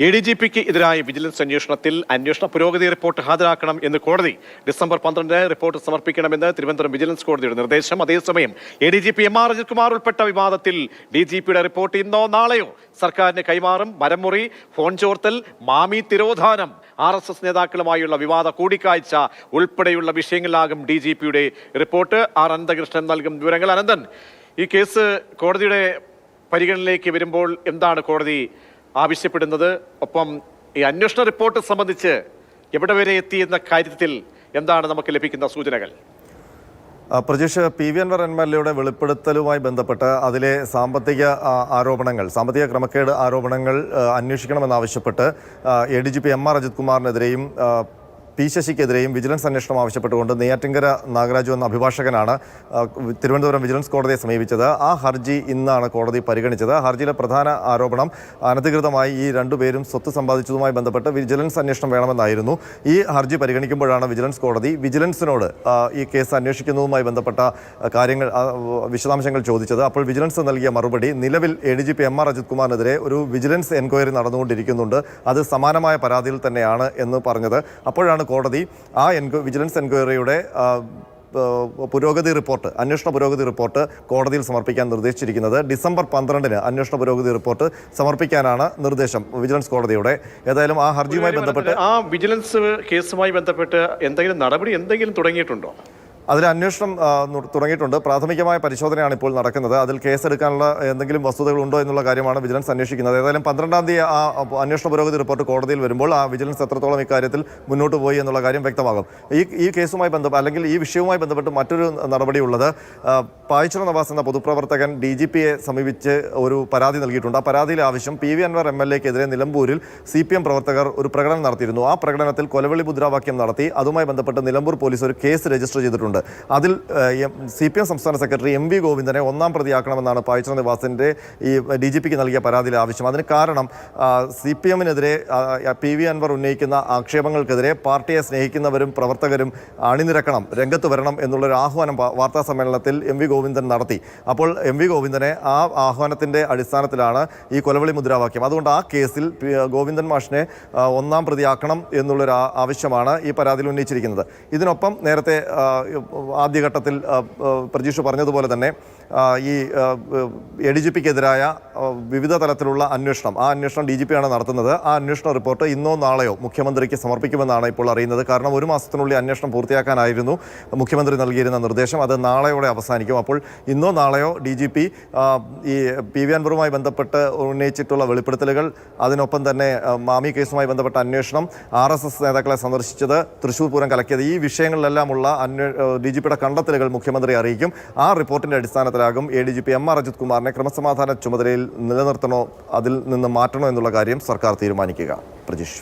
ADGPക്ക് എതിരായ വിജിലൻസ് അന്വേഷണത്തിൽ അന്വേഷണ പുരോഗതി റിപ്പോർട്ട് ഹാജരാക്കണം എന്ന് കോടതി. ഡിസംബർ 12 റിപ്പോർട്ട് സമർപ്പിക്കണമെന്ന് തിരുവനന്തപുരം വിജിലൻസ് കോടതിയുടെ നിർദ്ദേശം. അതേസമയം ADGP MR അജിത് കുമാർ ഉൾപ്പെട്ട വിവാദത്തിൽ DGPയുടെ റിപ്പോർട്ട് ഇന്നോ നാളെയോ സർക്കാരിന് കൈമാറും. മരമുറി, ഫോൺ ചോർത്തൽ, മാമി തിരോധാനം, RSS നേതാക്കളുമായുള്ള വിവാദ കൂടിക്കാഴ്ച ഉൾപ്പെടെയുള്ള വിഷയങ്ങളിലാകും DGPയുടെ റിപ്പോർട്ട്. അനന്തകൃഷ്ണൻ നൽകും വിവരങ്ങൾ. അനന്തൻ, ഈ കേസ് കോടതിയുടെ പരിഗണനയിലേക്ക് വരുമ്പോൾ എന്താണ് കോടതി ആവശ്യപ്പെടുന്നത്? ഒപ്പം ഈ അന്വേഷണ റിപ്പോർട്ട് സംബന്ധിച്ച് എവിടെ വരെ എത്തിയെന്ന കാര്യത്തിൽ എന്താണ് നമുക്ക് ലഭിക്കുന്ന സൂചനകൾ? പ്രജീഷ്, PV അൻവർ MLA വെളിപ്പെടുത്തലുമായി ബന്ധപ്പെട്ട് അതിലെ സാമ്പത്തിക ക്രമക്കേട് ആരോപണങ്ങൾ അന്വേഷിക്കണമെന്നാവശ്യപ്പെട്ട് ADGP MR അജിത് കുമാറിനെതിരെയും P. ശശിക്കെതിരെയും വിജിലൻസ് അന്വേഷണം ആവശ്യപ്പെട്ടുകൊണ്ട് നെയ്യാറ്റിൻകര നാഗരാജു എന്ന അഭിഭാഷകനാണ് തിരുവനന്തപുരം വിജിലൻസ് കോടതിയെ സമീപിച്ചത്. ആ ഹർജി ഇന്നാണ് കോടതി പരിഗണിച്ചത്. ഹർജിയിലെ പ്രധാന ആരോപണം അനധികൃതമായി ഈ രണ്ടുപേരും സ്വത്ത് സമ്പാദിച്ചതുമായി ബന്ധപ്പെട്ട് വിജിലൻസ് അന്വേഷണം വേണമെന്നായിരുന്നു. ഈ ഹർജി പരിഗണിക്കുമ്പോഴാണ് വിജിലൻസ് കോടതി വിജിലൻസിനോട് ഈ കേസ് അന്വേഷിക്കുന്നതുമായി ബന്ധപ്പെട്ട വിശദാംശങ്ങൾ ചോദിച്ചത്. അപ്പോൾ വിജിലൻസ് നൽകിയ മറുപടി, നിലവിൽ ADGP MR അജിത് കുമാറിനെതിരെ ഒരു വിജിലൻസ് എൻക്വയറി നടന്നുകൊണ്ടിരിക്കുന്നുണ്ട്, അത് സമാനമായ പരാതിയിൽ തന്നെയാണ് എന്ന് പറഞ്ഞത്. അപ്പോഴാണ് കോടതി ആ വിജിലൻസ് എൻക്വയറിയുടെ അന്വേഷണ പുരോഗതി റിപ്പോർട്ട് കോടതിയിൽ സമർപ്പിക്കാൻ നിർദ്ദേശിച്ചിരിക്കുന്നത്. ഡിസംബർ 12 അന്വേഷണ പുരോഗതി റിപ്പോർട്ട് സമർപ്പിക്കാനാണ് നിർദ്ദേശം വിജിലൻസ് കോടതിയുടെ. ഏതായാലും ആ ഹർജിയുമായി ബന്ധപ്പെട്ട് ആ വിജിലൻസ് കേസുമായി ബന്ധപ്പെട്ട് എന്തെങ്കിലും തുടങ്ങിയിട്ടുണ്ടോ? അതിൽ അന്വേഷണം തുടങ്ങിയിട്ടുണ്ട്. പ്രാഥമികമായ പരിശോധനയാണ് ഇപ്പോൾ നടക്കുന്നത്. അതിൽ കേസെടുക്കാനുള്ള എന്തെങ്കിലും വസ്തുതകളുണ്ടോ എന്നുള്ള കാര്യമാണ് വിജിലൻസ് അന്വേഷിക്കുന്നത്. ഏതായാലും 12-ാം തീയതി ആ അന്വേഷണ പുരോഗതി റിപ്പോർട്ട് കോടതിയിൽ വരുമ്പോൾ ആ വിജിലൻസ് എത്രത്തോളം ഇക്കാര്യത്തിൽ മുന്നോട്ട് പോയി എന്നുള്ള കാര്യം വ്യക്തമാകും. ഈ കേസുമായി അല്ലെങ്കിൽ ഈ വിഷയവുമായി ബന്ധപ്പെട്ട് മറ്റൊരു നടപടിയുള്ളത്, പായിച്ചറ നവാസ് എന്ന പൊതുപ്രവർത്തകൻ DGPയെ സമീപിച്ച് ഒരു പരാതി നൽകിയിട്ടുണ്ട്. ആ പരാതിയിലെ ആവശ്യം PV അൻവർ MLAക്കെതിരെ നിലമ്പൂരിൽ CPM പ്രവർത്തകർ ഒരു പ്രകടനം നടത്തിയിരുന്നു. ആ പ്രകടനത്തിൽ കൊലവിളി മുദ്രാവാക്യം നടത്തി. അതുമായി ബന്ധപ്പെട്ട് നിലമ്പൂർ പോലീസ് ഒരു കേസ് രജിസ്റ്റർ ചെയ്തിട്ടുണ്ട്. അതിൽ CPM സംസ്ഥാന സെക്രട്ടറി MV ഗോവിന്ദനെ ഒന്നാം പ്രതിയാക്കണമെന്നാണ് പായിച്ചറ നിവാസിന്റെ ഈ DGPക്ക് നൽകിയ പരാതിയിലെ ആവശ്യം. അതിന് കാരണം CPMനെതിരെ PV അൻവർ ഉന്നയിക്കുന്ന ആക്ഷേപങ്ങൾക്കെതിരെ പാർട്ടിയെ സ്നേഹിക്കുന്നവരും പ്രവർത്തകരും അണിനിരക്കണം, രംഗത്ത് വരണം എന്നുള്ളൊരു ആഹ്വാനം വാർത്താ സമ്മേളനത്തിൽ MV ഗോവിന്ദൻ നടത്തി. അപ്പോൾ MV ഗോവിന്ദനെ ആ ആഹ്വാനത്തിന്റെ അടിസ്ഥാനത്തിലാണ് ഈ കൊലവിളി മുദ്രാവാക്യം. അതുകൊണ്ട് ആ കേസിൽ ഗോവിന്ദൻ മാഷിനെ ഒന്നാം പ്രതിയാക്കണം എന്നുള്ളൊരു ആവശ്യമാണ് ഈ പരാതിയിൽ ഉന്നയിച്ചിരിക്കുന്നത്. ഇതിനൊപ്പം നേരത്തെ ആദ്യഘട്ടത്തിൽ പ്രജീഷ് പറഞ്ഞതുപോലെ തന്നെ ഈ ADGPക്കെതിരായ വിവിധ തലത്തിലുള്ള അന്വേഷണം, ആ അന്വേഷണം DGPയാണ് നടത്തുന്നത്. ആ അന്വേഷണ റിപ്പോർട്ട് ഇന്നോ നാളെയോ മുഖ്യമന്ത്രിക്ക് സമർപ്പിക്കുമെന്നാണ് ഇപ്പോൾ അറിയുന്നത്. കാരണം 1 മാസത്തിനുള്ളിൽ അന്വേഷണം പൂർത്തിയാക്കാനായിരുന്നു മുഖ്യമന്ത്രി നൽകിയിരുന്ന നിർദ്ദേശം. അത് നാളെയോടെ അവസാനിക്കും. അപ്പോൾ ഇന്നോ നാളെയോ DGP ഈ PV അൻവറുമായി ബന്ധപ്പെട്ട് ഉന്നയിച്ചിട്ടുള്ള വെളിപ്പെടുത്തലുകൾ, അതിനൊപ്പം തന്നെ മാമി കേസുമായി ബന്ധപ്പെട്ട അന്വേഷണം, RSS നേതാക്കളെ സന്ദർശിച്ചത്, തൃശ്ശൂർ പൂരം കലക്കിയത്, ഈ വിഷയങ്ങളിലെല്ലാമുള്ള DGPയുടെ കണ്ടെത്തലുകൾ മുഖ്യമന്ത്രി അറിയിക്കും. ആ റിപ്പോർട്ടിന്റെ അടിസ്ഥാനത്തിലാകും ADGP MR അജിത് കുമാറിനെ ക്രമസമാധാന ചുമതലയിൽ നിലനിർത്തണോ അതിൽ നിന്ന് മാറ്റണോ എന്നുള്ള കാര്യം സർക്കാർ തീരുമാനിക്കുക. പ്രജീഷ്.